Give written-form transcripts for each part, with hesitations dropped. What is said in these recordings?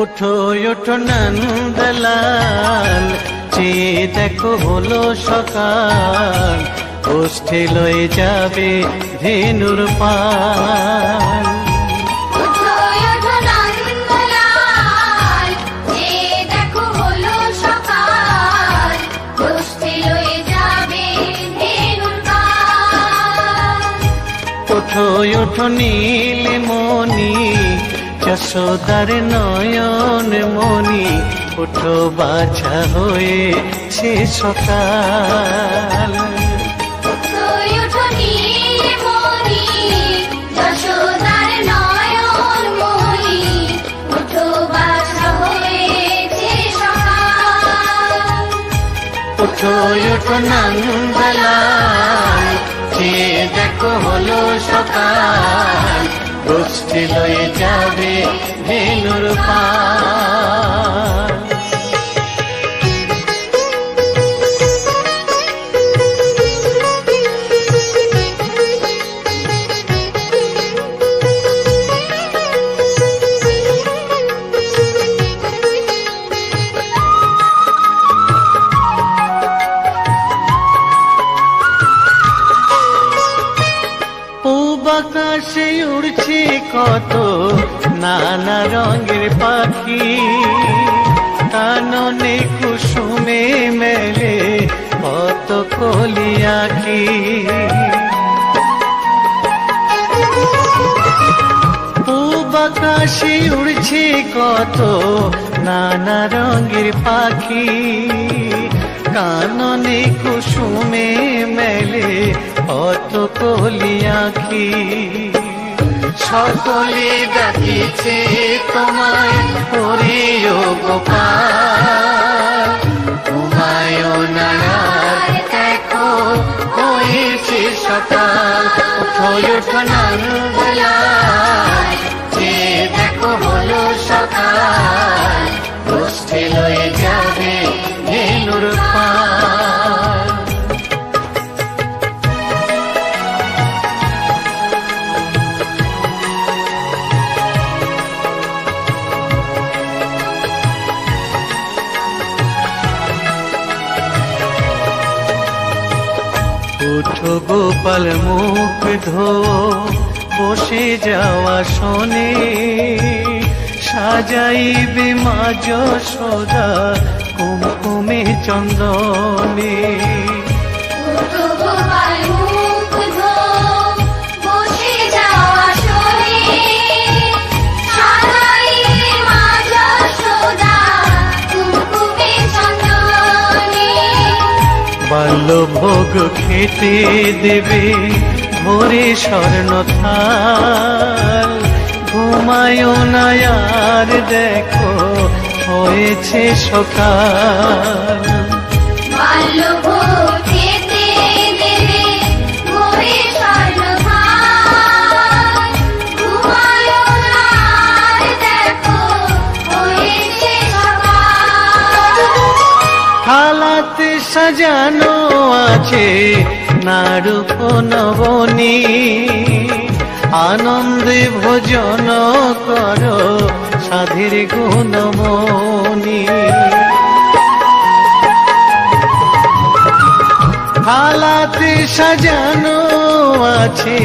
ওঠো ওঠো নন্দলাল, চেয়ে দেখো হলো সকাল, গোষ্ঠী লয়ে যাবে ধেনুর পাল। ওঠো ওঠো নীলমণি, যশোদার নয়ন মণি, ওঠো বাছা হয়েছে সকাল। ওঠো ওঠো নন্দলাল, চেয়ে দেখো হলো সকাল, গোষ্ঠী লয়ে যাবে ধেনুর পাল। আকাশে উড়ছে কত নানা রঙের পাখি, কাননে কুসুমে মেলে কত কলি আঁখি। পূব আকাশে উড়ছে কত নানা রঙের পাখি, কাননে কুসুমে মেলে কত কলি আঁখি। সকলে ডাকিছে তোমায় হরিও গোপাল, তোমায় নায়ার দেখো হয়েছে সকাল। ওঠো ওঠো নন্দলাল, চেয়ে দেখো হলো সকাল, গোষ্ঠী লয়ে যাবে ধেনুর পাল। ওঠো গোপাল মুখ ধো, বসে যাওয়া শোনে, সাজাইবে মা যশোদা কুমকুমে চন্দনে। বাল্যভোগ খেতে দেবে ভোরে স্বর্ণ থাল, ঘুমায় না আর দেখো হয়েছে সকাল। থালাতে সাজানো আছে নারূপ নবনী, আনন্দে ভোজন করো সাধের গুণমণি। থালাতে সাজানো আছে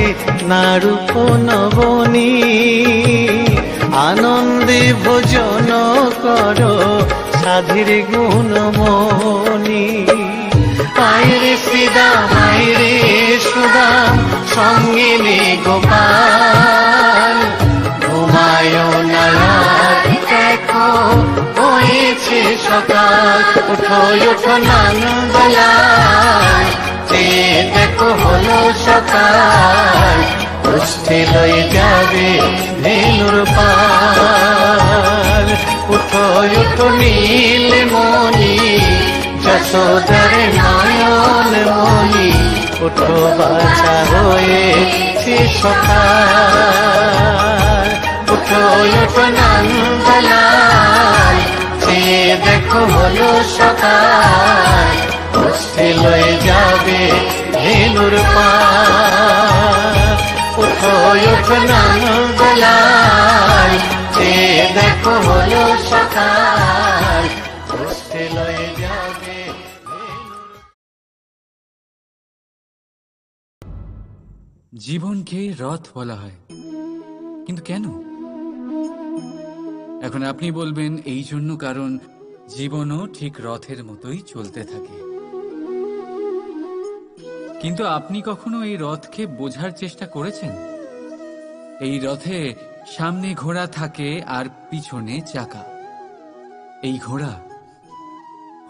নারূপ নবনী, আনন্দে ভোজন করো সাধের গুণমণি। আইরে সিদা মাইরে সুদাম, সঙ্গে নে গোপাল, ঘুমায় না দেখো হয়েছে সকাল। ওঠো ওঠো নন্দলাল, চেয়ে দেখো হলো সকাল, গোষ্ঠী লয়ে যাবে ধেনুর পাল। ওঠো ওঠো নীলমণি, যশোদার নয়ন মণি, ওঠো বাছা হয়েছে সকাল। ওঠো ওঠো নন্দলাল, চেয়ে দেখো হলো সকাল, গোষ্ঠী লয়ে যাবে ধেনুর পাল। ওঠো ওঠো নন্দলাল, চেয়ে দেখো দেখো হলো সকাল, কষ্টে লয়ে যাবে। জীবনকে রথ বলা হয়, কিন্তু কেন? এখন আপনি বলবেন এই জন্য কারণ জীবনও ঠিক রথের মতোই চলতে থাকে। কিন্তু আপনি কখনো এই রথকে বোঝার চেষ্টা করেছেন? এই রথে সামনে ঘোড়া থাকে আর পিছনে চাকা। এই ঘোড়া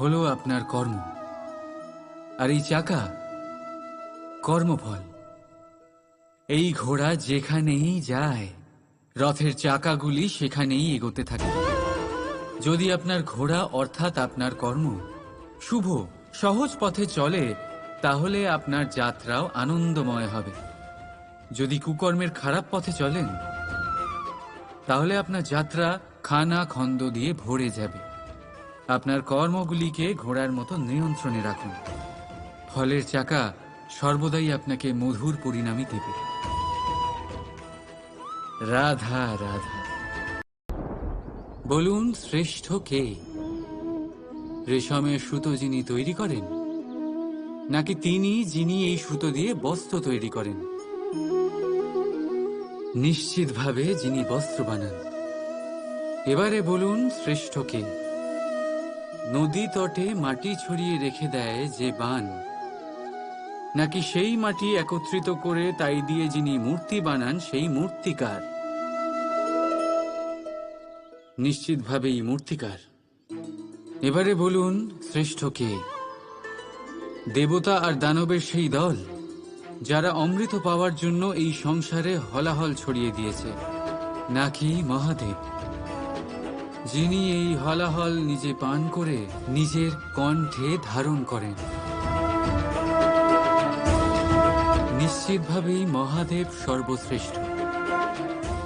হলো আপনার কর্ম, আর এই চাকা কর্মফল। এই ঘোড়া যেখানেই যায়, রথের চাকাগুলি সেখানেই এগোতে থাকে। যদি আপনার ঘোড়া অর্থাৎ আপনার কর্ম শুভ সহজ পথে চলে, তাহলে আপনার যাত্রাও আনন্দময় হবে। যদি কুকর্মের খারাপ পথে চলেন, তাহলে আপনার যাত্রা খানা খন্দ দিয়ে ভরে যাবে। আপনার কর্মগুলিকে ঘোড়ার মতো নিয়ন্ত্রণে রাখুন। ফলের চাকা সর্বদাই আপনাকে মধুর পরিণামই দেবে। রাধা রাধা। বলুন, শ্রেষ্ঠ কে? রেশমের সুতো যিনি তৈরি করেন, নাকি তিনি যিনি এই সুতো দিয়ে বস্ত্র তৈরি করেন? নিশ্চিতভাবে যিনি বস্ত্র বানান। এবারে বলুন, শ্রেষ্ঠ কে? নদী তটে মাটি ছড়িয়ে রেখে দেয় যে বান, নাকি সেই মাটি একত্রিত করে তাই দিয়ে যিনি মূর্তি বানান সেই মূর্তিকার? নিশ্চিতভাবেই মূর্তিকার। এবারে বলুন, শ্রেষ্ঠ কে? দেবতা আর দানবের সেই দল যারা অমৃত পাওয়ার জন্য এই সংসারে হলাহল ছড়িয়ে দিয়েছে, নাকি মহাদেব যিনি এই হলাহল নিজে পান করে নিজের কণ্ঠে ধারণ করেন? নিশ্চিতভাবেই মহাদেব সর্বশ্রেষ্ঠ।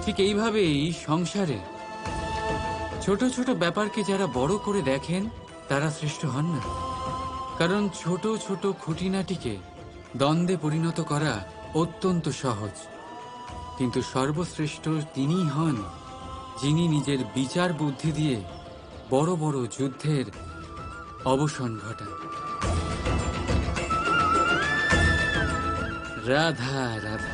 ঠিক এইভাবেই সংসারে ছোট ছোট ব্যাপারকে যারা বড় করে দেখেন, তারা শ্রেষ্ঠ হন না। কারণ ছোট ছোট খুঁটিনাটিকে দ্বন্দ্বে পরিণত করা অত্যন্ত সহজ। কিন্তু সর্বশ্রেষ্ঠ তিনিই হন যিনি নিজের বিচার বুদ্ধি দিয়ে বড় বড় যুদ্ধের অবসান ঘটান। রাধা রাধা।